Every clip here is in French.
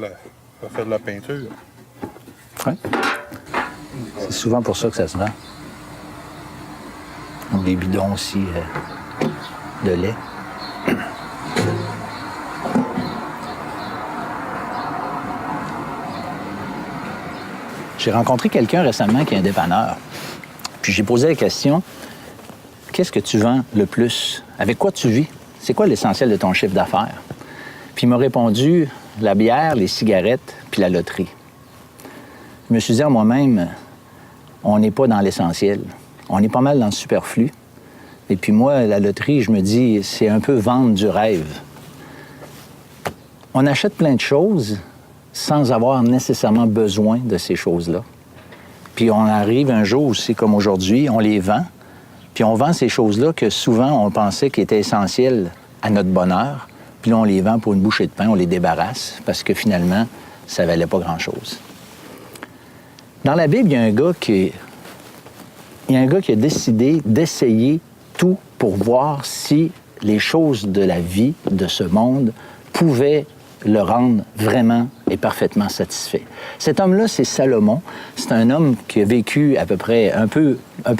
faire de la peinture. Oui. C'est souvent pour ça que ça se vend. Des bidons aussi de lait. J'ai rencontré quelqu'un récemment qui est un dépanneur. Puis j'ai posé la question, qu'est-ce que tu vends le plus? Avec quoi tu vis? C'est quoi l'essentiel de ton chiffre d'affaires? Puis il m'a répondu, la bière, les cigarettes, puis la loterie. Je me suis dit à moi-même, on n'est pas dans l'essentiel. On est pas mal dans le superflu. Et puis moi, la loterie, je me dis, c'est un peu vendre du rêve. On achète plein de choses sans avoir nécessairement besoin de ces choses-là. Puis on arrive un jour aussi, comme aujourd'hui, on les vend, puis on vend ces choses-là que souvent on pensait qu'ils étaient essentielles à notre bonheur, puis là on les vend pour une bouchée de pain, on les débarrasse, parce que finalement, ça valait pas grand-chose. Dans la Bible, il y a un gars qui a décidé d'essayer tout pour voir si les choses de la vie, de ce monde, pouvaient le rendre vraiment et parfaitement satisfait. Cet homme-là, c'est Salomon. C'est un homme qui a vécu à peu près un peu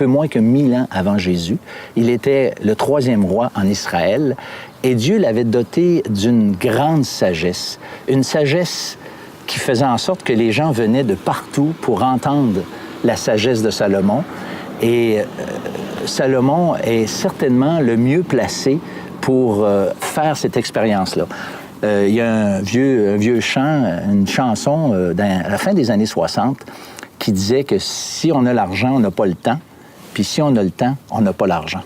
moins que 1000 ans avant Jésus. Il était le 3e roi en Israël et Dieu l'avait doté d'une grande sagesse. Une sagesse qui faisait en sorte que les gens venaient de partout pour entendre la sagesse de Salomon. Et Salomon est certainement le mieux placé pour faire cette expérience-là. Il y a un vieux chant, une chanson à la fin des années 60 qui disait que si on a l'argent, on n'a pas le temps, puis si on a le temps, on n'a pas l'argent.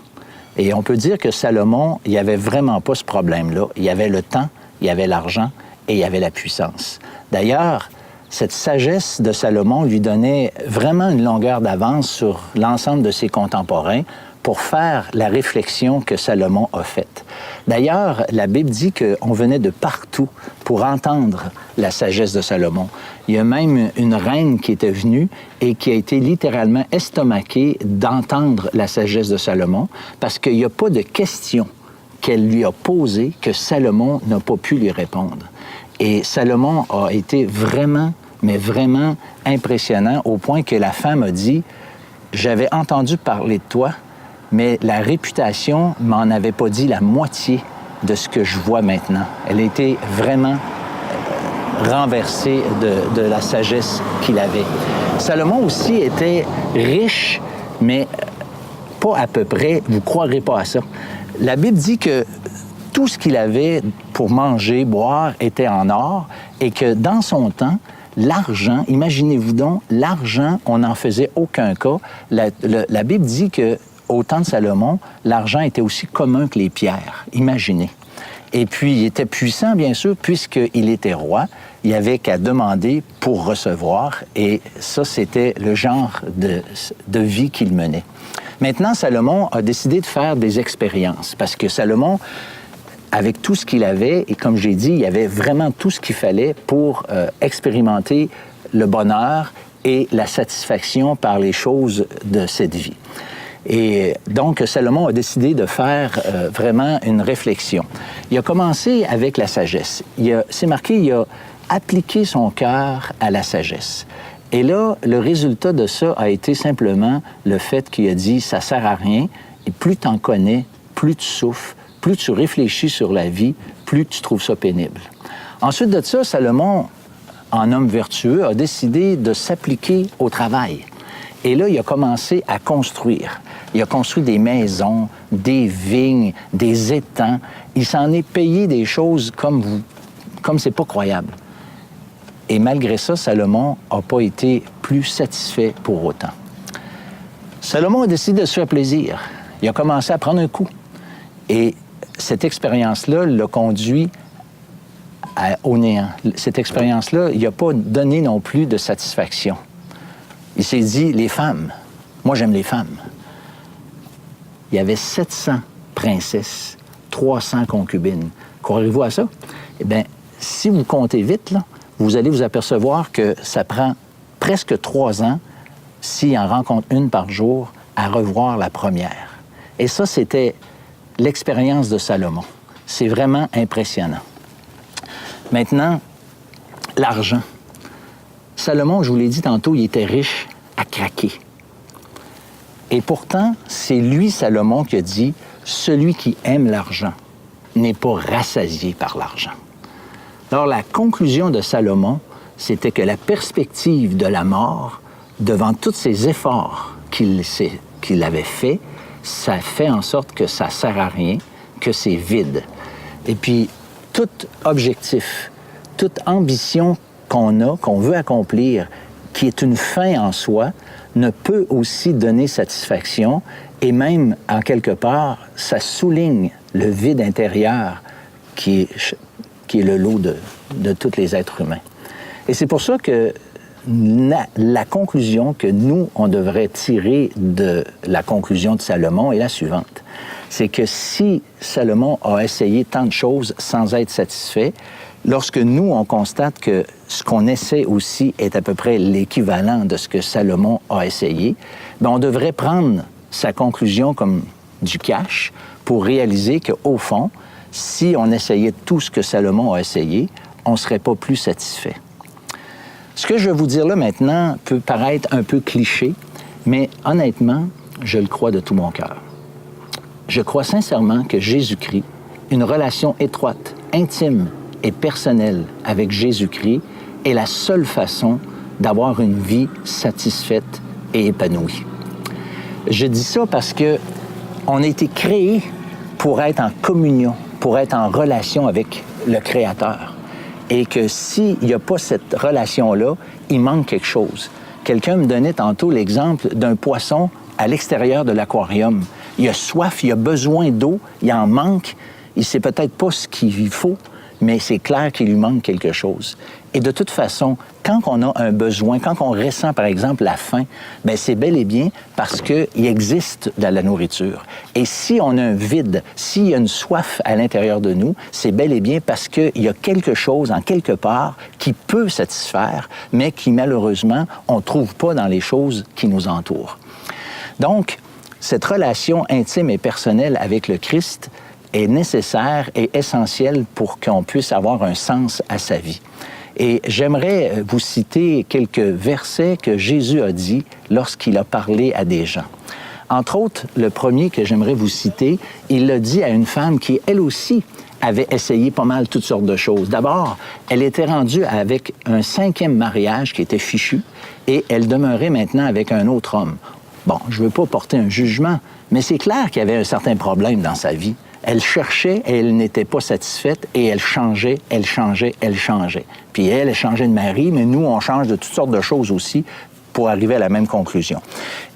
Et on peut dire que Salomon, il n'y avait vraiment pas ce problème-là. Il y avait le temps, il y avait l'argent et il y avait la puissance. D'ailleurs, cette sagesse de Salomon lui donnait vraiment une longueur d'avance sur l'ensemble de ses contemporains pour faire la réflexion que Salomon a faite. D'ailleurs, la Bible dit qu'on venait de partout pour entendre la sagesse de Salomon. Il y a même une reine qui était venue et qui a été littéralement estomaquée d'entendre la sagesse de Salomon parce qu'il n'y a pas de question qu'elle lui a posée que Salomon n'a pas pu lui répondre. Et Salomon a été vraiment, mais vraiment impressionnant au point que la femme a dit « J'avais entendu parler de toi, mais la réputation m'en avait pas dit la moitié de ce que je vois maintenant. » Elle a été vraiment renversée de la sagesse qu'il avait. Salomon aussi était riche, mais pas à peu près, vous ne croirez pas à ça. La Bible dit que tout ce qu'il avait pour manger, boire, était en or et que dans son temps, l'argent, imaginez-vous donc, l'argent, on n'en faisait aucun cas. La Bible dit que au temps de Salomon, l'argent était aussi commun que les pierres. Imaginez. Et puis, il était puissant, bien sûr, puisqu'il était roi. Il n'y avait qu'à demander pour recevoir. Et ça, c'était le genre de vie qu'il menait. Maintenant, Salomon a décidé de faire des expériences. Parce que Salomon, avec tout ce qu'il avait, et comme j'ai dit, il y avait vraiment tout ce qu'il fallait pour expérimenter le bonheur et la satisfaction par les choses de cette vie. Et donc, Salomon a décidé de faire vraiment une réflexion. Il a commencé avec la sagesse. C'est marqué, il a appliqué son cœur à la sagesse. Et là, le résultat de ça a été simplement le fait qu'il a dit, ça sert à rien, et plus tu en connais, plus tu souffres, plus tu réfléchis sur la vie, plus tu trouves ça pénible. Ensuite de ça, Salomon, en homme vertueux, a décidé de s'appliquer au travail. Et là, il a commencé à construire. Il a construit des maisons, des vignes, des étangs. Il s'en est payé des choses comme c'est pas croyable. Et malgré ça, Salomon n'a pas été plus satisfait pour autant. Salomon a décidé de se faire plaisir. Il a commencé à prendre un coup. Et cette expérience-là l'a conduit au néant. Cette expérience-là, il n'a pas donné non plus de satisfaction. Il s'est dit, les femmes, moi j'aime les femmes. Il y avait 700 princesses, 300 concubines. Croirez-vous à ça? Eh bien, si vous comptez vite, là, vous allez vous apercevoir que ça prend presque 3 ans, s'il en rencontre une par jour, à revoir la première. Et ça, c'était l'expérience de Salomon. C'est vraiment impressionnant. Maintenant, l'argent. Salomon, je vous l'ai dit tantôt, il était riche à craquer. Et pourtant, c'est lui, Salomon, qui a dit « Celui qui aime l'argent n'est pas rassasié par l'argent. » Alors, la conclusion de Salomon, c'était que la perspective de la mort, devant tous ces efforts qu'il avait faits, ça fait en sorte que ça ne sert à rien, que c'est vide. Et puis, tout objectif, toute ambition qu'on veut accomplir, qui est une fin en soi, ne peut aussi donner satisfaction et même, en quelque part, ça souligne le vide intérieur qui est le lot de tous les êtres humains. Et c'est pour ça que la conclusion que nous, on devrait tirer de la conclusion de Salomon est la suivante. C'est que si Salomon a essayé tant de choses sans être satisfait, lorsque nous, on constate que ce qu'on essaie aussi est à peu près l'équivalent de ce que Salomon a essayé, bien, on devrait prendre sa conclusion comme du cash pour réaliser qu'au fond, si on essayait tout ce que Salomon a essayé, on ne serait pas plus satisfait. Ce que je vais vous dire là maintenant peut paraître un peu cliché, mais honnêtement, je le crois de tout mon cœur. Je crois sincèrement que Jésus-Christ, une relation étroite, intime et personnelle avec Jésus-Christ, est la seule façon d'avoir une vie satisfaite et épanouie. Je dis ça parce que on a été créé pour être en communion, pour être en relation avec le Créateur. Et que s'il n'y a pas cette relation-là, il manque quelque chose. Quelqu'un me donnait tantôt l'exemple d'un poisson à l'extérieur de l'aquarium. Il a soif, il a besoin d'eau, il en manque. Il ne sait peut-être pas ce qu'il faut, mais c'est clair qu'il lui manque quelque chose. Et de toute façon, quand on a un besoin, quand on ressent, par exemple, la faim, bien, c'est bel et bien parce qu'il existe de la nourriture. Et si on a un vide, s'il y a une soif à l'intérieur de nous, c'est bel et bien parce qu'il y a quelque chose, en quelque part, qui peut satisfaire, mais qui, malheureusement, on ne trouve pas dans les choses qui nous entourent. Donc, cette relation intime et personnelle avec le Christ est nécessaire et essentielle pour qu'on puisse avoir un sens à sa vie. Et j'aimerais vous citer quelques versets que Jésus a dit lorsqu'il a parlé à des gens. Entre autres, le premier que j'aimerais vous citer, il l'a dit à une femme qui, elle aussi, avait essayé pas mal toutes sortes de choses. D'abord, elle était rendue avec un 5e mariage qui était fichu et elle demeurait maintenant avec un autre homme. Bon, je ne veux pas porter un jugement, mais c'est clair qu'il y avait un certain problème dans sa vie. Elle cherchait et elle n'était pas satisfaite et elle changeait. Puis elle changeait de mari, mais nous, on change de toutes sortes de choses aussi pour arriver à la même conclusion.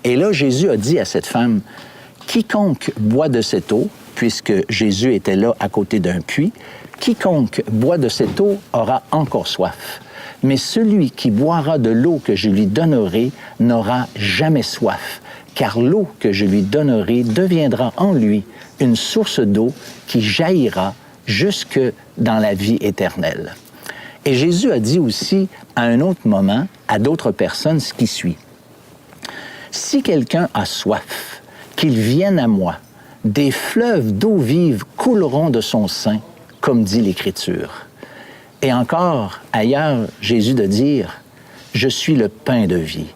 Et là, Jésus a dit à cette femme, « Quiconque boit de cette eau, puisque Jésus était là à côté d'un puits, quiconque boit de cette eau aura encore soif. Mais celui qui boira de l'eau que je lui donnerai n'aura jamais soif, car l'eau que je lui donnerai deviendra en lui une source d'eau qui jaillira jusque dans la vie éternelle. » Et Jésus a dit aussi à un autre moment à d'autres personnes ce qui suit. « Si quelqu'un a soif, qu'il vienne à moi, des fleuves d'eau vive couleront de son sein, comme dit l'Écriture. » Et encore, ailleurs, Jésus de dire, « Je suis le pain de vie.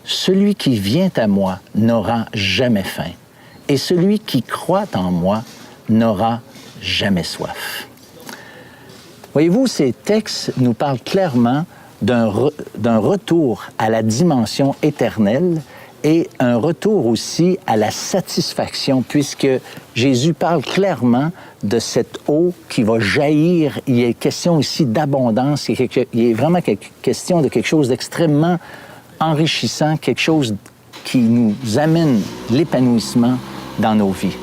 Celui qui vient à moi n'aura jamais faim, et celui qui croit en moi n'aura jamais soif. » Voyez-vous, ces textes nous parlent clairement d'un retour à la dimension éternelle et un retour aussi à la satisfaction, puisque Jésus parle clairement de cette eau qui va jaillir. Il est question ici d'abondance, il est vraiment question de quelque chose d'extrêmement enrichissant, quelque chose qui nous amène l'épanouissement dans nos vies.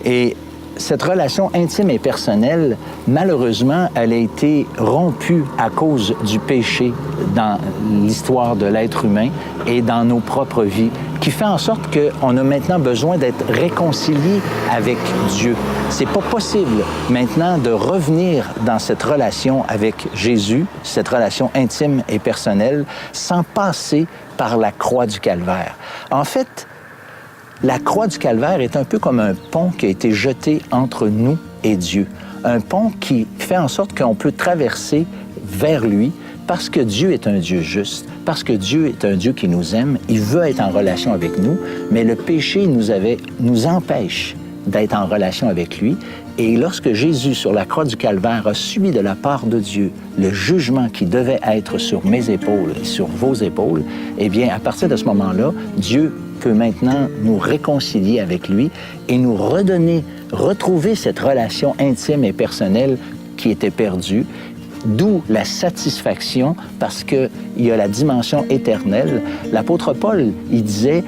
Et cette relation intime et personnelle, malheureusement, elle a été rompue à cause du péché dans l'histoire de l'être humain et dans nos propres vies, qui fait en sorte qu'on a maintenant besoin d'être réconcilié avec Dieu. C'est pas possible maintenant de revenir dans cette relation avec Jésus, cette relation intime et personnelle, sans passer par la croix du Calvaire. En fait, la croix du Calvaire est un peu comme un pont qui a été jeté entre nous et Dieu. Un pont qui fait en sorte qu'on peut traverser vers lui, parce que Dieu est un Dieu juste, parce que Dieu est un Dieu qui nous aime, il veut être en relation avec nous, mais le péché nous empêche d'être en relation avec lui. Et lorsque Jésus, sur la croix du Calvaire, a subi de la part de Dieu le jugement qui devait être sur mes épaules et sur vos épaules, eh bien, à partir de ce moment-là, Dieu peut maintenant nous réconcilier avec lui et nous retrouver cette relation intime et personnelle qui était perdue, d'où la satisfaction, parce qu'il y a la dimension éternelle. L'apôtre Paul, il disait,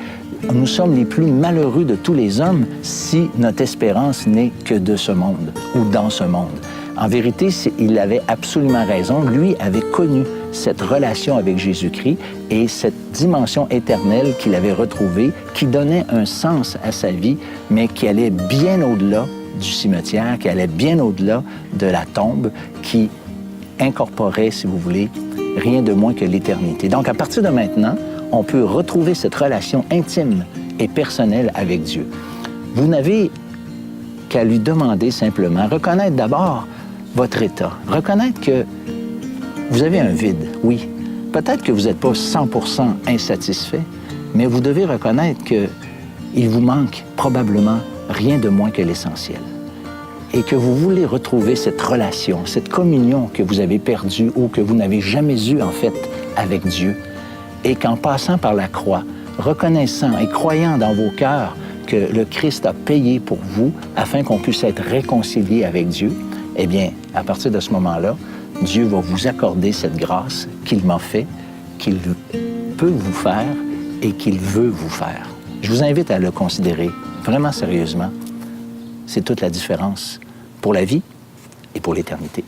nous sommes les plus malheureux de tous les hommes si notre espérance n'est que de ce monde ou dans ce monde. En vérité, il avait absolument raison. Lui avait connu cette relation avec Jésus-Christ et cette dimension éternelle qu'il avait retrouvée, qui donnait un sens à sa vie, mais qui allait bien au-delà du cimetière, qui allait bien au-delà de la tombe, qui incorporait, si vous voulez, rien de moins que l'éternité. Donc, à partir de maintenant, on peut retrouver cette relation intime et personnelle avec Dieu. Vous n'avez qu'à lui demander simplement, reconnaître d'abord votre état, reconnaître que vous avez un vide, oui. Peut-être que vous n'êtes pas 100% insatisfait, mais vous devez reconnaître qu'il vous manque probablement rien de moins que l'essentiel. Et que vous voulez retrouver cette relation, cette communion que vous avez perdue ou que vous n'avez jamais eue, en fait, avec Dieu. Et qu'en passant par la croix, reconnaissant et croyant dans vos cœurs que le Christ a payé pour vous afin qu'on puisse être réconcilié avec Dieu, eh bien, à partir de ce moment-là, Dieu va vous accorder cette grâce qu'il m'a fait, qu'il peut vous faire et qu'il veut vous faire. Je vous invite à le considérer vraiment sérieusement. C'est toute la différence pour la vie et pour l'éternité.